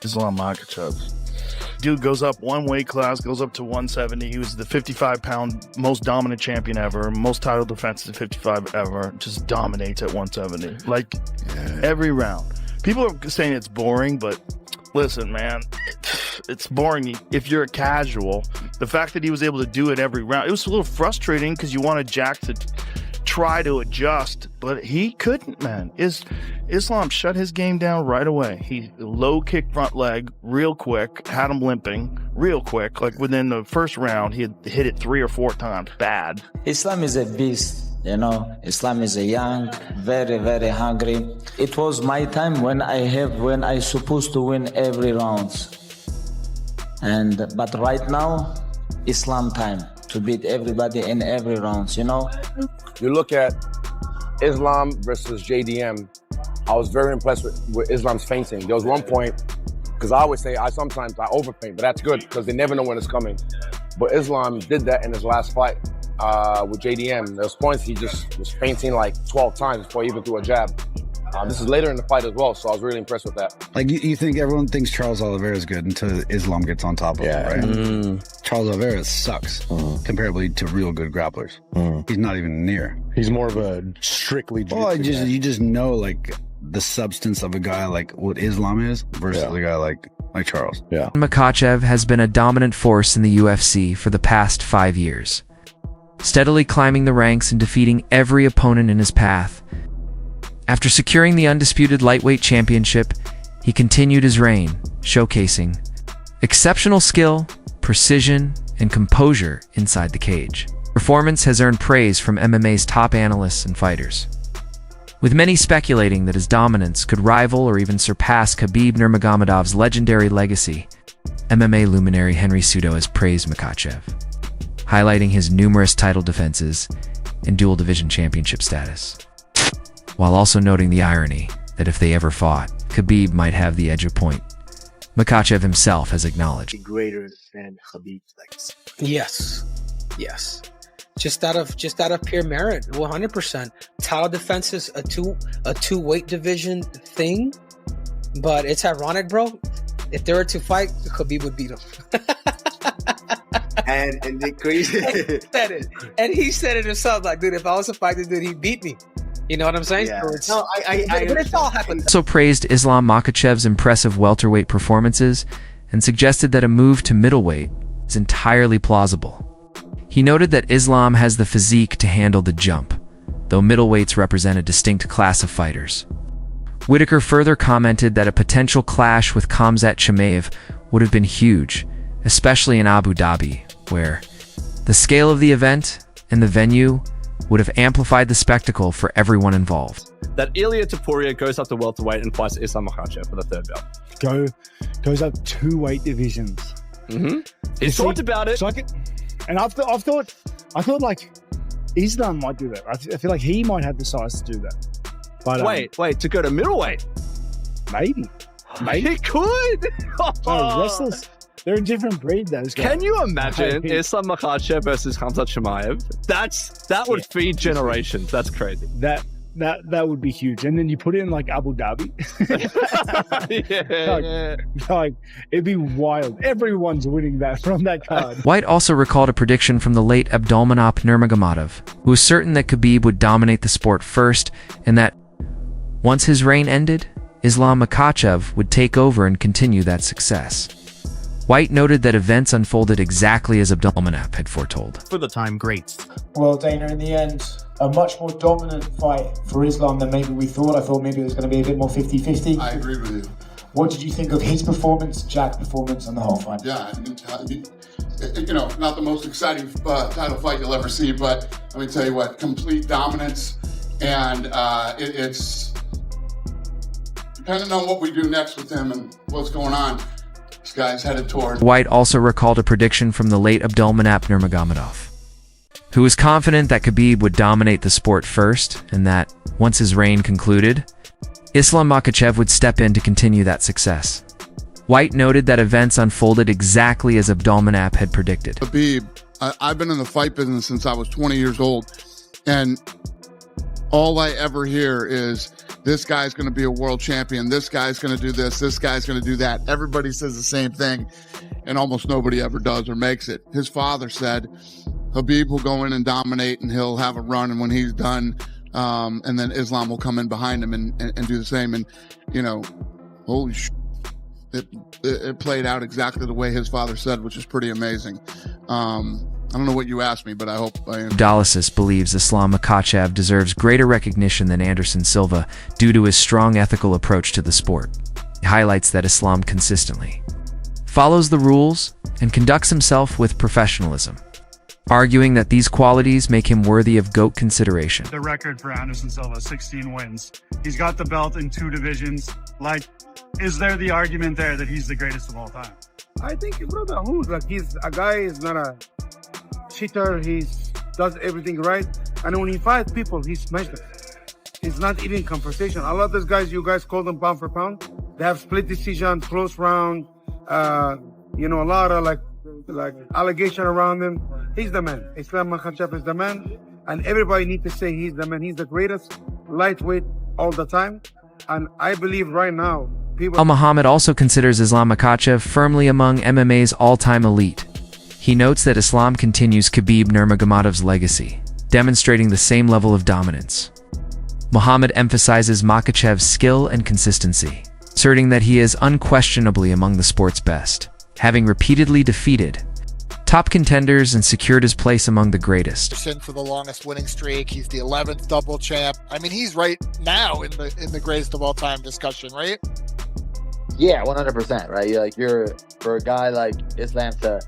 Islam Makhachev. Dude goes up one weight class, goes up to 170. He was the 55-pound most dominant champion ever, most title defenses at 55 ever. Just dominates at 170, like every round. People are saying it's boring, but listen, man, it's boring if you're a casual. The fact that he was able to do it every round, it was a little frustrating because you wanted Jack to try to adjust, but he couldn't, man. Islam shut his game down right away. He low kick front leg real quick, had him limping real quick. Like within the first round, he had hit it 3 or 4 times bad. Islam is a beast, you know. Islam is a young, very, very hungry. It was my time when I supposed to win every round. But right now, Islam time to beat everybody in every round, you know. You look at Islam versus JDM, I was very impressed with Islam's feinting. There was one point, because I always say sometimes I overpaint, but that's good because they never know when it's coming. But Islam did that in his last fight with JDM. There was points he just was feinting like 12 times before he even threw a jab. This is later in the fight as well, so I was really impressed with that. Like you think everyone thinks Charles Oliveira is good until Islam gets on top of him, right? Charles Oliveira sucks comparably to real good grapplers. He's not even near. He's more of a strictly jiu-jitsu you just know like the substance of a guy like what Islam is versus a guy like Charles. Yeah. Makhachev has been a dominant force in the UFC for the past 5 years, steadily climbing the ranks and defeating every opponent in his path. After securing the undisputed lightweight championship, he continued his reign, showcasing exceptional skill, precision, and composure inside the cage. Performance has earned praise from MMA's top analysts and fighters, with many speculating that his dominance could rival or even surpass Khabib Nurmagomedov's legendary legacy. MMA luminary Henry Cejudo has praised Makhachev, highlighting his numerous title defenses and dual division championship status, while also noting the irony that if they ever fought, Khabib might have the edge of point. Makhachev himself has acknowledged greater than Khabib's legacy. Yes. Just out of pure merit, 100%. Title defense is a two weight division thing, but it's ironic, bro. If they were to fight, Khabib would beat him. and the crazy he said it, and he said it himself. Like, dude, if I was to fight this dude, he'd beat me. You know what I'm saying? Yeah. But it's all happened. Also praised Islam Makhachev's impressive welterweight performances and suggested that a move to middleweight is entirely plausible. He noted that Islam has the physique to handle the jump, though middleweights represent a distinct class of fighters. Whitaker further commented that a potential clash with Khamzat Chimaev would have been huge, especially in Abu Dhabi, where the scale of the event and the venue would have amplified the spectacle for everyone involved. That Ilia Topuria goes up to welterweight and fights Islam Makhachev for the 3rd belt. goes up 2 weight divisions. He's talked about it. So I thought like Islam might do that. I feel like he might have the size to do that. But wait, to go to middleweight? Maybe. He could. Wrestlers. They're a different breed, those guys. Can you imagine Islam Makhachev versus Khamzat Chimaev? That would feed generations. That's crazy. That would be huge. And then you put it in like Abu Dhabi. Like it'd be wild. Everyone's winning that from that card. White also recalled a prediction from the late Abdulmanap Nurmagomedov, who was certain that Khabib would dominate the sport first, and that once his reign ended, Islam Makhachev would take over and continue that success. White noted that events unfolded exactly as Abdulmanap had foretold. For the time, great. Well, Dana, in the end, a much more dominant fight for Islam than maybe we thought. I thought maybe it was going to be a bit more 50-50. I agree with you. What did you think of his performance, Jack's performance, and the whole fight? Yeah, you know, not the most exciting title fight you'll ever see, but let me tell you what, complete dominance, and it's depending on what we do next with him and what's going on. This guy's headed toward. White also recalled a prediction from the late Abdulmanap Nurmagomedov, who was confident that Khabib would dominate the sport first, and that, once his reign concluded, Islam Makhachev would step in to continue that success. White noted that events unfolded exactly as Abdulmanap had predicted. Khabib, I've been in the fight business since I was 20 years old, and all I ever hear is this guy's going to be a world champion. This guy's going to do this. This guy's going to do that. Everybody says the same thing, and almost nobody ever does or makes it. His father said, Khabib will go in and dominate, and he'll have a run, and when he's done, and then Islam will come in behind him and do the same. And, you know, holy shit. It played out exactly the way his father said, which is pretty amazing. I don't know what you asked me, but I hope I am. Dialysis believes Islam Makhachev deserves greater recognition than Anderson Silva due to his strong ethical approach to the sport. He highlights that Islam consistently follows the rules and conducts himself with professionalism, arguing that these qualities make him worthy of GOAT consideration. The record for Anderson Silva, 16 wins. He's got the belt in 2 divisions. Like, is there the argument there that he's the greatest of all time? I think, brother, he's a guy, is not a cheater. He does everything right. And when he fights people, he smashes them. It's not even conversation. A lot of those guys, you guys call them pound for pound. They have split decision, close round, you know, a lot of like allegation around him. He's the man. Islam Makhachev is the man. And everybody needs to say he's the man. He's the greatest lightweight all the time. And I believe right now, people... Muhammad also considers Islam Makhachev firmly among MMA's all-time elite. He notes that Islam continues Khabib Nurmagomedov's legacy, demonstrating the same level of dominance. Muhammad emphasizes Makhachev's skill and consistency, asserting that he is unquestionably among the sport's best, having repeatedly defeated top contenders and secured his place among the greatest. For the longest winning streak, he's the 11th double champ. I mean, he's right now in the greatest of all time discussion, right? Yeah, 100%, right? You're for a guy like Islam to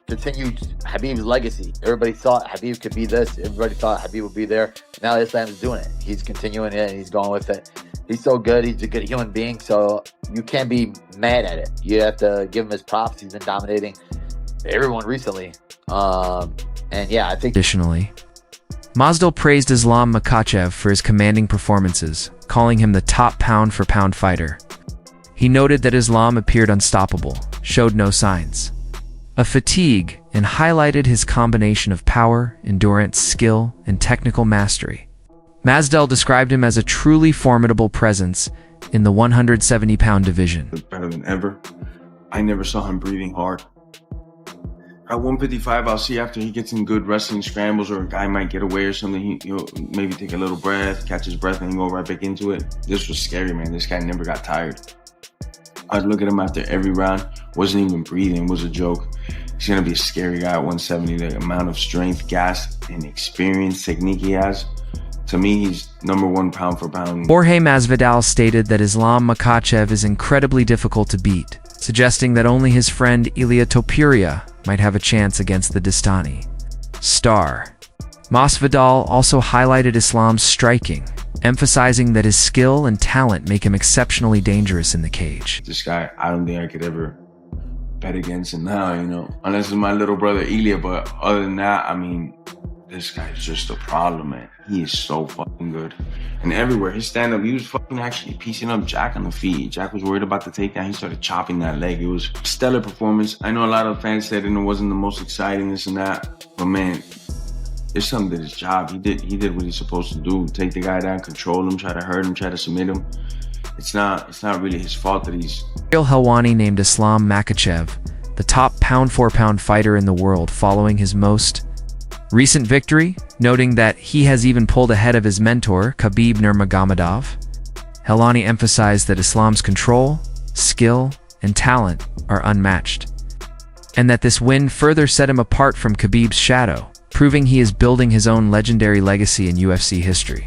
continue Khabib's legacy. Everybody thought Khabib could be this. Everybody thought Khabib would be there. Now Islam's doing it. He's continuing it, and he's going with it. He's so good. He's a good human being, so you can't be mad at it. You have to give him his props. He's been dominating everyone recently. And yeah, I think... Additionally, Masvidal praised Islam Makhachev for his commanding performances, calling him the top pound-for-pound fighter. He noted that Islam appeared unstoppable, showed no signs of fatigue, and highlighted his combination of power, endurance, skill, and technical mastery. Masvidal described him as a truly formidable presence in the 170-pound division. Better than ever. I never saw him breathing hard. At 155, I'll see after he gets in good wrestling scrambles or a guy might get away or something, he'll maybe take a little breath, catch his breath, and go right back into it. This was scary, man. This guy never got tired. I'd look at him after every round, wasn't even breathing, was a joke. He's going to be a scary guy at 170. The amount of strength, gas, and experience, technique he has. To me, he's #1 pound for pound. Jorge Masvidal stated that Islam Makhachev is incredibly difficult to beat, suggesting that only his friend Ilia Topuria might have a chance against the Dastani star. Masvidal also highlighted Islam's striking, emphasizing that his skill and talent make him exceptionally dangerous in the cage. This guy, I don't think I could ever bet against him now, you know, unless it's my little brother Ilia, but other than that, I mean, this guy's just a problem, man. He is so fucking good. And everywhere, his stand-up, he was fucking actually piecing up Jack on the feet. Jack was worried about the takedown. He started chopping that leg. It was a stellar performance. I know a lot of fans said it wasn't the most exciting, this and that. But man, Islam did his job. He did what he's supposed to do. Take the guy down, control him, try to hurt him, try to submit him. It's not really his fault that he's... Ariel Helwani named Islam Makhachev the top pound-for-pound fighter in the world following his most recent victory, noting that he has even pulled ahead of his mentor, Khabib Nurmagomedov. Helwani emphasized that Islam's control, skill, and talent are unmatched, and that this win further set him apart from Khabib's shadow, proving he is building his own legendary legacy in UFC history.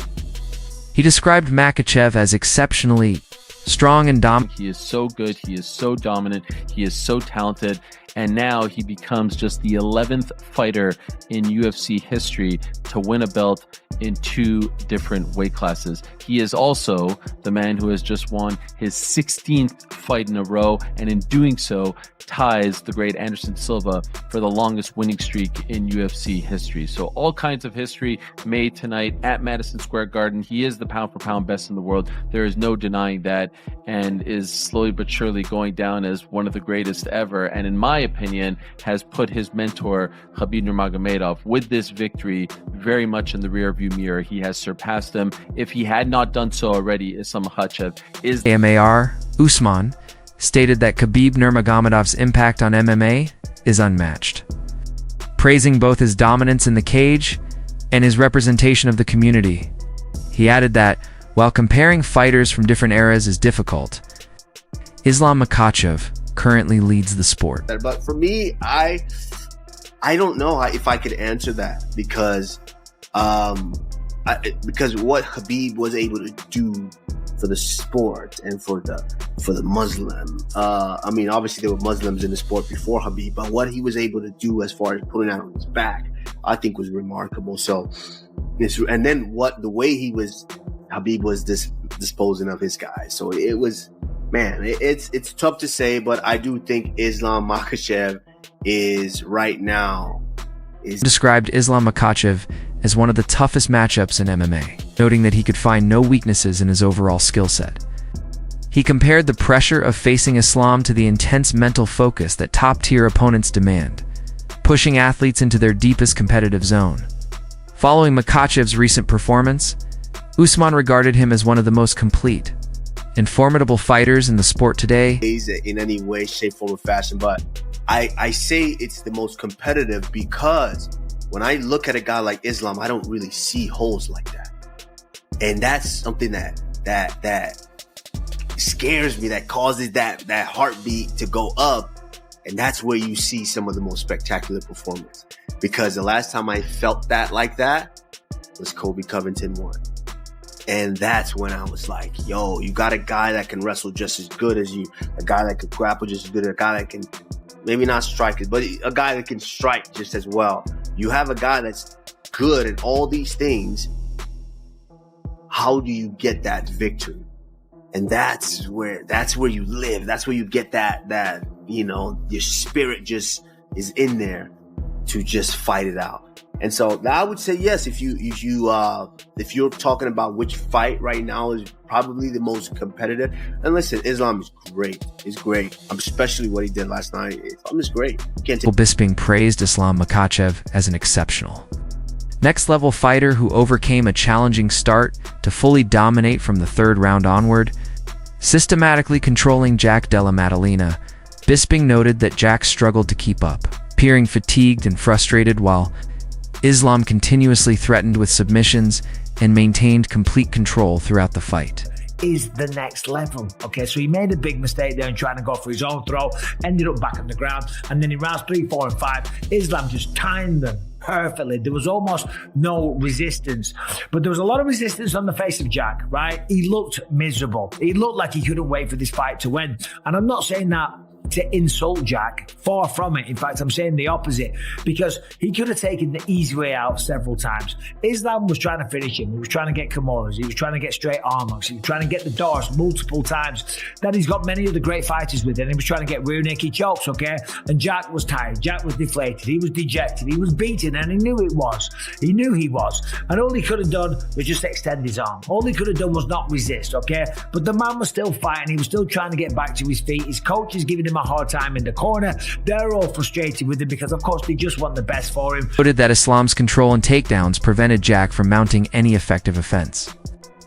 He described Makhachev as exceptionally strong and dominant. He is so good, he is so dominant, he is so talented, and now he becomes just the 11th fighter in UFC history to win a belt in 2 different weight classes. He is also the man who has just won his 16th fight in a row, and in doing so ties the great Anderson Silva for the longest winning streak in UFC history. So all kinds of history made tonight at Madison Square Garden. He is the pound for pound best in the world. There is no denying that, and is slowly but surely going down as one of the greatest ever. And in my opinion, has put his mentor, Khabib Nurmagomedov, with this victory very much in the rearview mirror. He has surpassed him. If he had not done so already, Islam Makhachev is... AMAR, Usman, stated that Khabib Nurmagomedov's impact on MMA is unmatched, praising both his dominance in the cage and his representation of the community. He added that, while comparing fighters from different eras is difficult, Islam Makhachev currently leads the sport. But for me, I don't know if I could answer that because what Khabib was able to do for the sport and for the Muslim. I mean, obviously there were Muslims in the sport before Khabib, but what he was able to do as far as putting that on his back, I think was remarkable. So, and then the way Khabib was disposing of his guys. So it was, man, it's tough to say, but I do think Islam Makhachev is right now. Described Islam Makhachev as one of the toughest matchups in MMA, noting that he could find no weaknesses in his overall skill set. He compared the pressure of facing Islam to the intense mental focus that top-tier opponents demand, pushing athletes into their deepest competitive zone. Following Makhachev's recent performance, Usman regarded him as one of the most complete and formidable fighters in the sport today. In any way, shape, form, or fashion, but I say it's the most competitive because when I look at a guy like Islam, I don't really see holes like that. And that's something that scares me, that causes that heartbeat to go up. And that's where you see some of the most spectacular performance. Because the last time I felt that like that was Colby Covington won. And that's when I was like, yo, you got a guy that can wrestle just as good as you, a guy that can grapple just as good, a guy that can maybe not strike it, but a guy that can strike just as well. You have a guy that's good at all these things. How do you get that victory? And that's where you live. That's where you get that your spirit just is in there to just fight it out. And so I would say yes, if you're talking about which fight right now is probably the most competitive. And listen, Islam is great. He's great. Especially what he did last night. Islam is great. Bisping praised Islam Makhachev as an exceptional next-level fighter who overcame a challenging start to fully dominate from the third round onward, systematically controlling Jack Della Maddalena. Bisping noted that Jack struggled to keep up, appearing fatigued and frustrated, while Islam continuously threatened with submissions and maintained complete control throughout the fight. Is the next level. Okay, so he made a big mistake there in trying to go for his own throw, ended up back on the ground, and then in rounds 3, 4, and 5, Islam just timed them perfectly. There was almost no resistance, but there was a lot of resistance on the face of Jack, right? He looked miserable. He looked like he couldn't wait for this fight to win. And I'm not saying that to insult Jack, far from it. In fact, I'm saying the opposite, because he could have taken the easy way out several times. Islam was trying to finish him. He was trying to get Kimuras. He was trying to get straight arm locks. He was trying to get the doors multiple times. Then he's got many other great fighters with him. He was trying to get rear naked chokes, okay? And Jack was tired. Jack was deflated. He was dejected. He was beaten, and he knew it was. He knew he was. And all he could have done was just extend his arm. All he could have done was not resist, okay? But the man was still fighting. He was still trying to get back to his feet. His coach is giving him a hard time in the corner. They're all frustrated with him because, of course, they just want the best for him. Noted that Islam's control and takedowns prevented Jack from mounting any effective offense.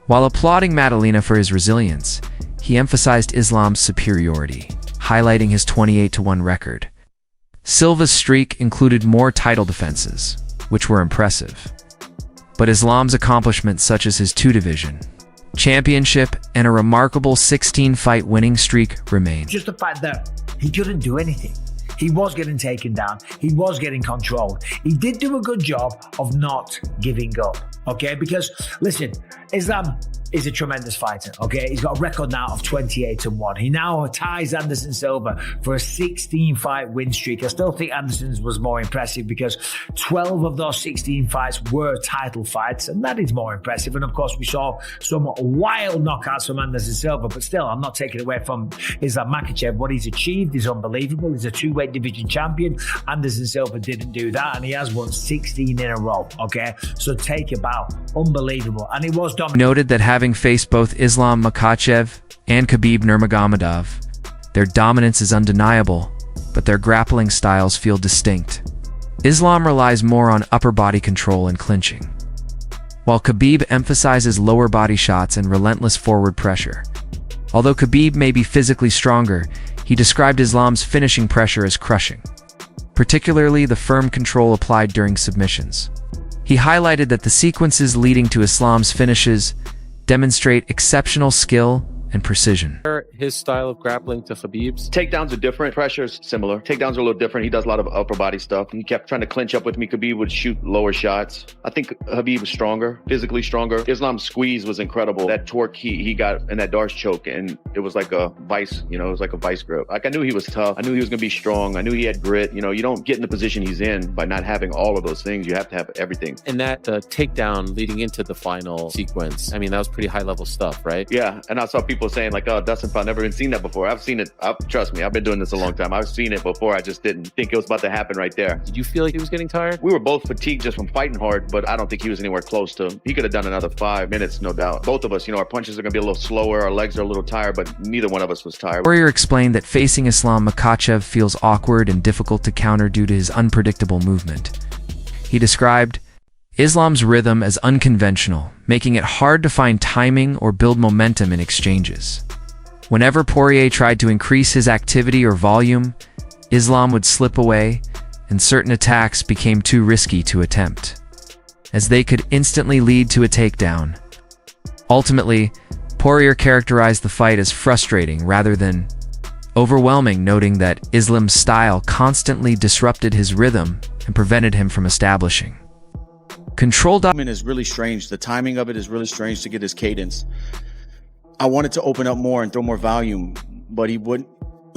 While applauding Maddalena for his resilience, he emphasized Islam's superiority, highlighting his 28-1 record. Silva's streak included more title defenses, which were impressive. But Islam's accomplishments, such as his 2-division championship and a remarkable 16-fight winning streak, remain. Just the fact that he couldn't do anything. He was getting taken down. He was getting controlled. He did do a good job of not giving up, okay? Because, listen, Islam is a tremendous fighter, okay? He's got a record now of 28-1. He now ties Anderson Silva for a 16-fight win streak. I still think Anderson's was more impressive because 12 of those 16 fights were title fights, and that is more impressive. And of course, we saw some wild knockouts from Anderson Silva, but still, I'm not taking away from Islam Makhachev. What he's achieved is unbelievable. He's a 2-weight division champion. Anderson Silva didn't do that, and he has won 16 in a row, okay? So take a bow. Unbelievable. And it was dominant. Noted that having faced both Islam Makhachev and Khabib Nurmagomedov, their dominance is undeniable, but their grappling styles feel distinct. Islam relies more on upper body control and clinching, while Khabib emphasizes lower body shots and relentless forward pressure. Although Khabib may be physically stronger, he described Islam's finishing pressure as crushing, particularly the firm control applied during submissions. He highlighted that the sequences leading to Islam's finishes demonstrate exceptional skill and precision. His style of grappling to Khabib's? Takedowns are different. Pressure's similar. Takedowns are a little different. He does a lot of upper body stuff. He kept trying to clinch up with me. Khabib would shoot lower shots. I think Khabib was stronger, physically stronger. Islam's squeeze was incredible. That torque he got in that Darce choke, and it was like a vice, it was like a vice grip. Like, I knew he was tough. I knew he was going to be strong. I knew he had grit. You don't get in the position he's in by not having all of those things. You have to have everything. And that takedown leading into the final sequence, I mean, that was pretty high level stuff, right? Yeah, and I saw people saying like, oh, Dustin, I've never even seen that before. I've seen it. Trust me, I've been doing this a long time. I've seen it before. I just didn't think it was about to happen right there. Did you feel like he was getting tired? We were both fatigued just from fighting hard, but I don't think he was anywhere close to. He could have done another 5 minutes, no doubt. Both of us, our punches are going to be a little slower. Our legs are a little tired, but neither one of us was tired. Poirier explained that facing Islam Makhachev feels awkward and difficult to counter due to his unpredictable movement. He described Islam's rhythm as unconventional, making it hard to find timing or build momentum in exchanges. Whenever Poirier tried to increase his activity or volume, Islam would slip away, and certain attacks became too risky to attempt, as they could instantly lead to a takedown. Ultimately, Poirier characterized the fight as frustrating rather than overwhelming, noting that Islam's style constantly disrupted his rhythm and prevented him from establishing control. Is really strange. The timing of it is really strange to get his cadence. I wanted to open up more and throw more volume, but he wouldn't.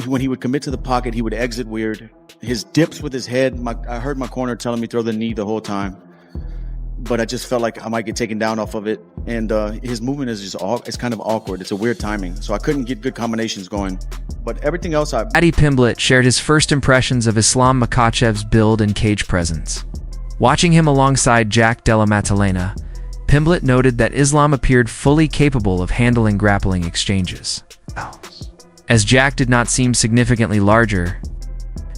When he would commit to the pocket, he would exit weird. His dips with his head, I heard my corner telling me throw the knee the whole time, but I just felt like I might get taken down off of it. And his movement is it's kind of awkward. It's a weird timing, so I couldn't get good combinations going. But everything else, Paddy Pimblett shared his first impressions of Islam Makhachev's build and cage presence. Watching him alongside Jack Della Maddalena, Pimblett noted that Islam appeared fully capable of handling grappling exchanges. As Jack did not seem significantly larger,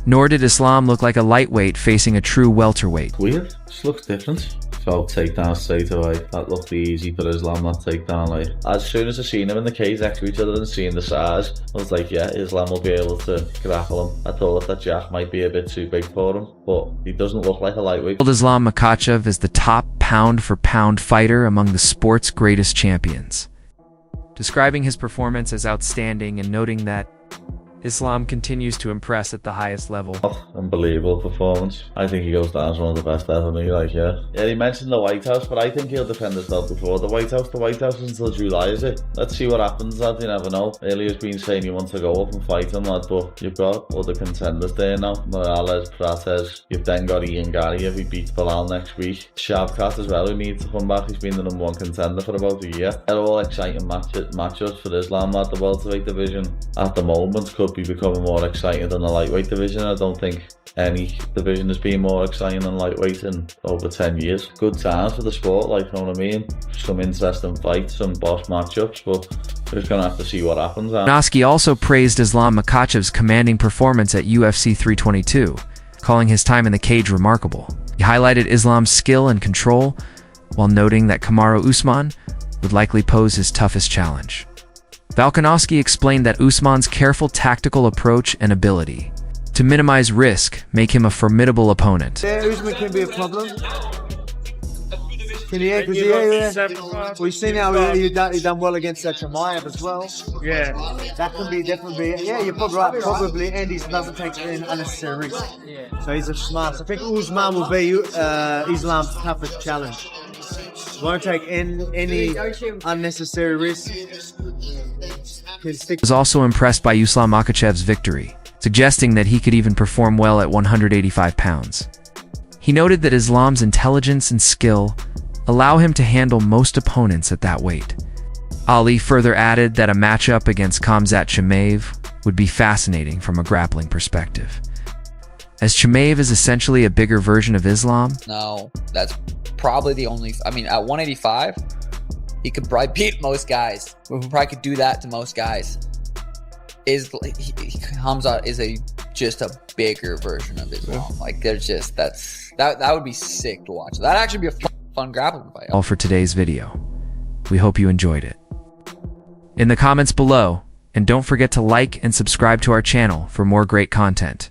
nor did Islam look like a lightweight facing a true welterweight. Weird, just looks different. Felt takedown straight away. That looked easy for Islam, that takedown. Like, as soon as I seen him in the cage next to each other and seeing the size, I was like, yeah, Islam will be able to grapple him. I thought that Jack might be a bit too big for him, but he doesn't look like a lightweight. Islam Makhachev is the top pound-for-pound fighter among the sport's greatest champions, describing his performance as outstanding and noting that Islam continues to impress at the highest level. Unbelievable performance. I think he goes down as one of the best ever. Yeah, he mentioned the White House, but I think he'll defend his belt before the White House. The White House until July, is it? Let's see what happens, lad. You never know. Ilya's been saying he wants to go up and fight him, lad, but you've got other contenders there now. Morales, Prates. You've then got Ian Gary if he beats Bilal next week. Shavkat as well, who needs to come back. He's been the #1 contender for about a year. They're all exciting matchups for Islam at the welterweight division. At the moment, could be becoming more exciting than the lightweight division. I don't think any division has been more exciting than lightweight in over 10 years. Good times for the sport, like, you know what I mean? Some interesting fights, some boss matchups, but we're just going to have to see what happens. Noski also praised Islam Makhachev's commanding performance at UFC 322, calling his time in the cage remarkable. He highlighted Islam's skill and control, while noting that Kamaru Usman would likely pose his toughest challenge. Volkanovski explained that Usman's careful tactical approach and ability to minimize risk make him a formidable opponent. Yeah, Usman can be a problem. We've seen how he done well against Chimaev as well. Yeah. That can be definitely. Yeah, you're probably right. Probably Andy doesn't take any unnecessary risk. So he's a smart. I think Usman will be Islam's toughest challenge. Won't take any unnecessary risk. Was also impressed by Islam Makhachev's victory, suggesting that he could even perform well at 185 pounds. He noted that Islam's intelligence and skill allow him to handle most opponents at that weight. Ali further added that a matchup against Khamzat Chimaev would be fascinating from a grappling perspective, as Chimaev is essentially a bigger version of Islam. No, that's probably the only. I mean, at 185, he could probably beat most guys. We probably could do that to most guys. Khamzat is a just a bigger version of Islam. Like there's just that would be sick to watch. That'd actually be a fun grappling fight. All for today's video. We hope you enjoyed it. In the comments below, and don't forget to like and subscribe to our channel for more great content.